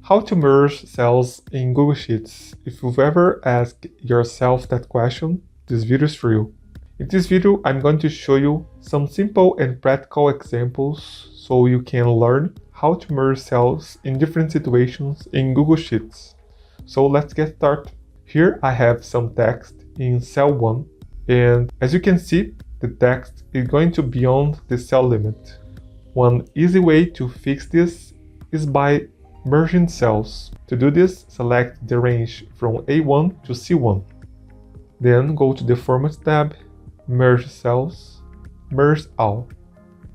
How to merge cells in Google Sheets. If you've ever asked yourself that question, this video is for you. In this video, I'm going to show you some simple and practical examples so you can learn how to merge cells in different situations in Google Sheets. So let's get started. Here I have some text in cell 1, and as you can see, the text is going to be beyond the cell limit. One easy way to fix this is by merging cells. To do this, select the range from A1 to C1. Then go to the Format tab, Merge Cells, Merge All.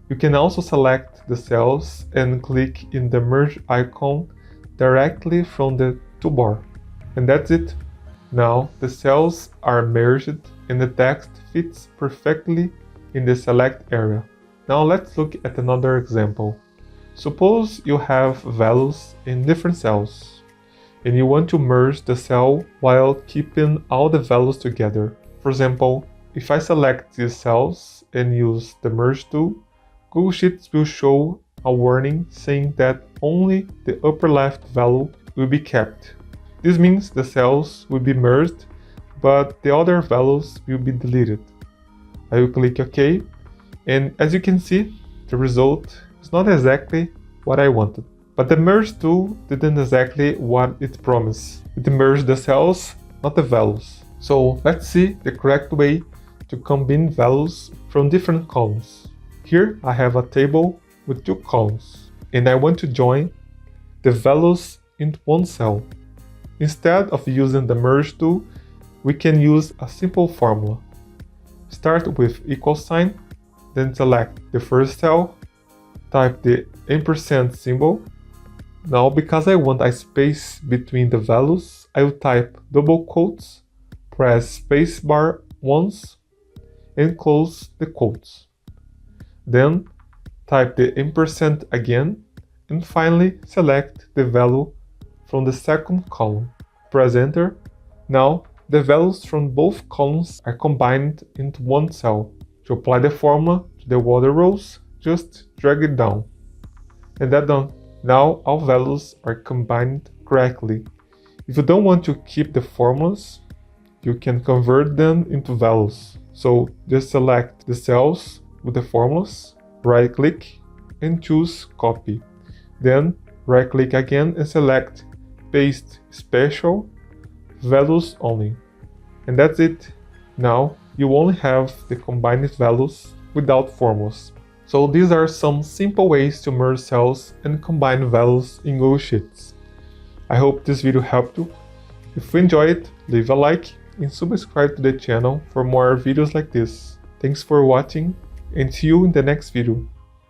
You can also select the cells and click in the merge icon directly from the toolbar. And that's it. Now the cells are merged and the text fits perfectly in the select area. Now let's look at another example. Suppose you have values in different cells and you want to merge the cell while keeping all the values together. For example, if I select these cells and use the merge tool, Google Sheets will show a warning saying that only the upper left value will be kept. This means the cells will be merged, but the other values will be deleted. I will click OK, and as you can see, the result is not exactly what I wanted. But the merge tool didn't exactly what it promised. It merged the cells, not the values. So let's see the correct way to combine values from different columns. Here I have a table with two columns, and I want to join the values into one cell. Instead of using the merge tool, we can use a simple formula. Start with equal sign, then select the first cell, type the ampersand symbol. Now, because I want a space between the values, I will type double quotes, press spacebar once, and close the quotes. Then type the ampersand again, and finally select the value from the second column. Press enter. Now the values from both columns are combined into one cell. To apply the formula to the other rows, just drag it down. And that's done. Now all values are combined correctly. If you don't want to keep the formulas, you can convert them into values. So just select the cells with the formulas, right click and choose copy. Then right click again and select paste special values only. And that's it. Now you only have the combined values without formulas. So these are some simple ways to merge cells and combine values in Google Sheets. I hope this video helped you. If you enjoyed it, leave a like and subscribe to the channel for more videos like this. Thanks for watching and see you in the next video.